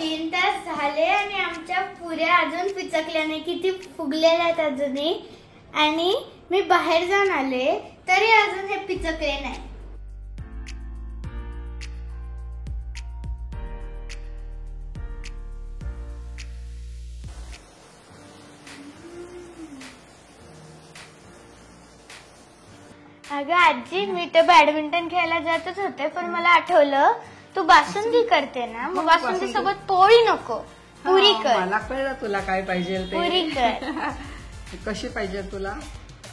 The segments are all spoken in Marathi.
3 तास झाले आणि आमच्या पुऱ्या अजून पिचकल्या नाही. किती फुगलेल्या आहेत अजूनही. आणि मी बाहेर जाऊन आले तरी अजून हे पिचकले नाही. अगं आजी, मी तर बॅडमिंटन खेळायला जातच होते, पण मला आठवलं तू बासुंदी करते ना, मग बासुंदी सोबत पोळी नको, पुरी कर. मला कळलं तुला काय पाहिजे ते. पुरी कर. कशी पाहिजे तुला?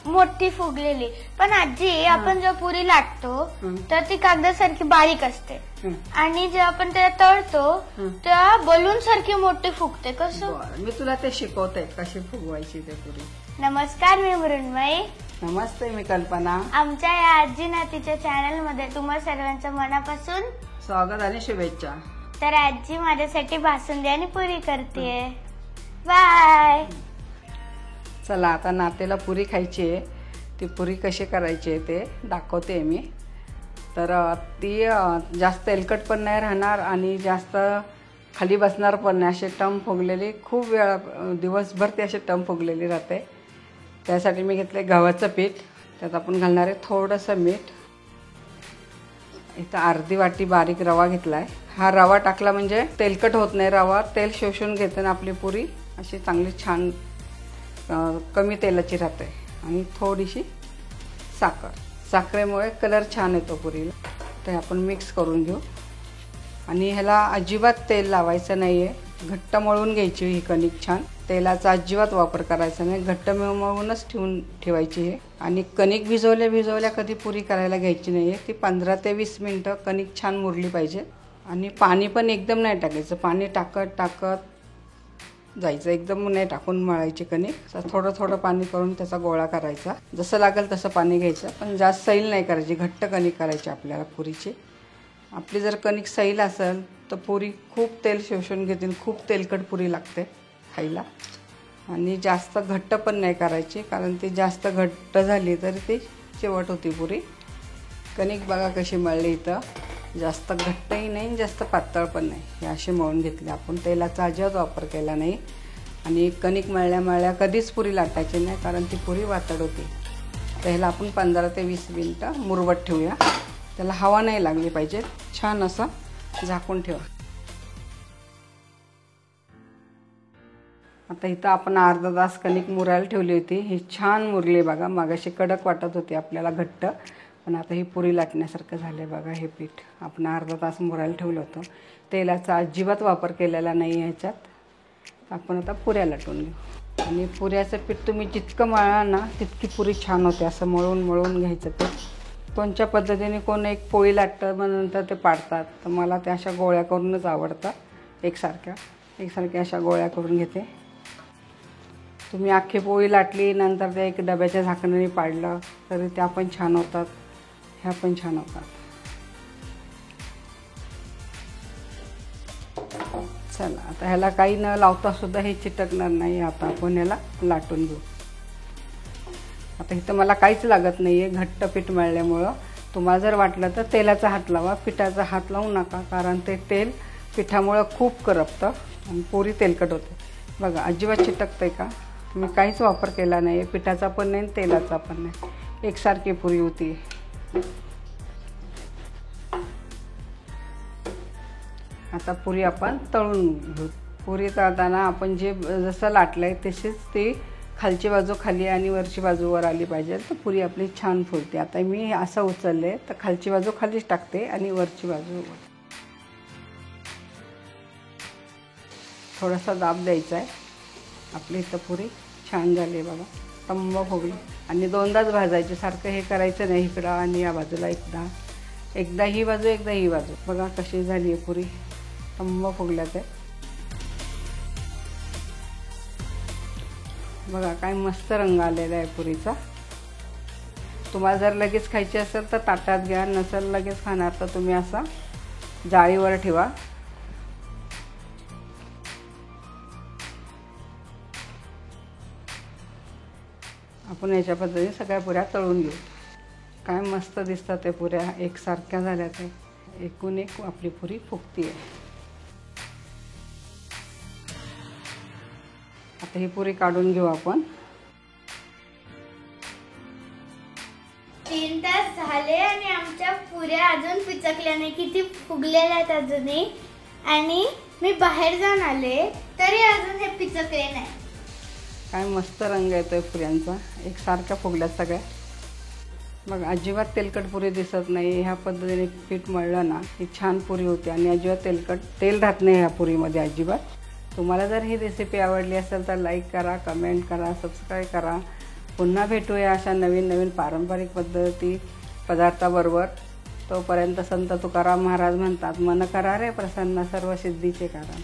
मोठी फुगलेली. पण आजी, आपण जेव्हा पुरी लाटतो तर ती कागदासारखी बारीक असते आणि जेव्हा आपण त्याला तळतो तेव्हा बलून सारखी मोठी फुगते. कसं? मी तुला ते शिकवते कशी फुगवायची ते पुरी. नमस्कार, मी मृण्मयी. नमस्ते, मी कल्पना. आमच्या या आजी नातीच्या चॅनल मध्ये तुम्हा सर्वांचं मनापासून स्वागत आणि शुभेच्छा. तर आजी माझ्यासाठी बासुंदी आणि पुरी करते. बाय. चला, आता नातेला पुरी खायची आहे. ती पुरी कशी करायची आहे ते दाखवते मी. तर ती जास्त तेलकट पण नाही राहणार आणि जास्त खाली बसणार पण नाही. असे टम फुगलेली, खूप वेळा दिवसभर ती अशी टम फुगलेली राहते. त्यासाठी मी घेतले गव्हाचं पीठ. त्यात आपण घालणार आहे थोडंसं मीठ. इथं अर्धी वाटी बारीक रवा घेतला आहे. हा रवा टाकला म्हणजे तेलकट होत नाही. रवा तेल शोषून घेते ना आपली पुरी अशी चांगली छान कमी तेलाची राहते. आणि थोडीशी साखर. साखरेमुळे कलर छान येतो पुरीला. ते आपण मिक्स करून घेऊ. आणि ह्याला अजिबात तेल लावायचं नाही आहे. घट्ट मळून घ्यायची ही कणिक छान. तेलाचा अजिबात वापर करायचा नाही. घट्ट मळूनच ठेवायची आहे. आणि कणिक भिजवल्या कधी पुरी करायला घ्यायची नाही आहे. ती 15 ते 20 मिनटं कणिक छान मुरली पाहिजे. आणि पाणी पण एकदम नाही टाकायचं. पाणी टाकत जायचं. एकदम नाही टाकून मळायची कणिक. थोडं थोडं पाणी करून त्याचा गोळा करायचा. जसं लागेल तसं पाणी घ्यायचं. पण जास्त सैल नाही करायची. घट्ट कणिक करायची आपल्याला पुरीची. आपली जर कणिक सैल असेल तर पुरी खूप तेल शोषून घेते. खूप तेलकट पुरी लागते खायला. आणि जास्त घट्ट पण नाही करायची, कारण ती जास्त घट्ट झाली तरी ती चिवट होती पुरी. कणिक बघा कशी मळली. इथं जास्त घट्टही नाही, जास्त पातळ पण नाही. हे असे मळून घेतले आपण. तेलाचा अजिबात वापर केला नाही. आणि कणिक मळल्या कधीच पुरी लाटायची नाही, कारण ती पुरी वातड होती. तर ह्याला आपण 15 ते 20 मिनटं मुरवत ठेवूया. त्याला हवा नाही लागली पाहिजे. छान असं झाकून ठेवा. आता इथं आपण अर्धा तास कणिक मुरायला ठेवली होती. ही छान मुरली बघा. मागाशी कडक वाटत होती आपल्याला घट्ट, पण आता ही पुरी लाटण्यासारखं झालं आहे बघा. हे पीठ आपण अर्धा तास मुरायला ठेवलं होतं. तेलाचा अजिबात वापर केलेला नाही ह्याच्यात. आपण आता पुऱ्या लाटून घेऊ. आणि पुऱ्याचं पीठ तुम्ही जितकं मळाल ना तितकी पुरी छान होते. असं मळून घ्यायचं पीठ. कोणत्या पद्धतीने कोण एक पोळी लाटतं मग नंतर ते पाडतात. तर मला त्या अशा गोळ्या करूनच आवडतात. एकसारख्या अशा गोळ्या करून घेते. तुम्ही अख्खी पोळी लाटली नंतर ते एक डब्याच्या झाकणाने पाडलं तरी त्या पण छान होतात. ह्या पण छान होतात. चला, आता ह्याला काही न लावता सुद्धा हे चिटकणार नाही. आता आपण ह्याला लाटून घेऊ. आता इथं मला काहीच लागत नाही आहे घट्ट पीठ मळल्यामुळं. तुम्हाला जर वाटलं तर तेलाचा हात लावा. पिठाचा हात लावू नका, कारण ते तेल पिठामुळं खूप करपतं आणि पुरी तेलकट होते. बघा अजिबात चिटकतंय का? मी काहीच वापर केला नाही. पिठाचा पण नाही, तेलाचा पण नाही. एकसारखी पुरी होती. आता पुरी आपण तळून घेऊ. पुरी तळताना आपण जसं लाटलंय तशीच ती खालची बाजू खाली आणि वरची बाजू वर आली पाहिजे. तर पुरी आपली छान फुलते. आता मी असं उचलले तर खालची बाजू खालीच टाकते आणि वरची बाजू वर. थोडासा दाब द्यायचा आहे. आपली इथं पुरी छान झाली बघा. टम्म फुगली. आणि दोनदाच भाजायची. सारखं हे करायचं नाही. इकडं आणि या बाजूला एकदा ही बाजू एकदा ही बाजू. बघा कशी झाली आहे पुरी. टम्म फुगल्या ते. बघा काय मस्त रंग आलेला आहे पुरीचा. तुम्हाला जर लगेच खायची असेल तर ताटात घ्या. नसेल लगेच खाणार तर तुम्ही असा जाळीवर ठेवा. आपण याच्या पद्धतीने सगळ्या पुऱ्या तळून घेऊ. काय मस्त दिसतात ते पुऱ्या. एकसारख्या झाल्या ते. एकूण एक आपली पुरी फुगती आहे. आता ही पुरी काढून घेऊ आपण. 3 तास झाले आणि आमच्या पुऱ्या अजून पिचकल्या नाही. किती फुगलेल्या आहेत अजूनही. आणि मी बाहेर जाऊन आले तरी अजून हे पिचकले नाही. काय मस्त रंग येतोय पुऱ्यांचा, एकसारख्या फुगल्यात सगळ्या. मग अजिबात तेलकट पुरी दिसत नाही. ह्या पद्धतीने पीठ मळलं ना ही छान पुरी होते आणि अजिबात तेल राहत नाही ह्या पुरीमध्ये अजिबात. तुम्हाला जर ही रेसिपी आवडली असेल तर लाईक करा, कमेंट करा, सबस्क्राईब करा. पुन्हा भेटूया अशा नवीन पारंपरिक पदार्थाबरोबर. तोपर्यंत संत तुकाराम महाराज म्हणतात, मन करा रे प्रसन्न सर्व सिद्धीचे कारण.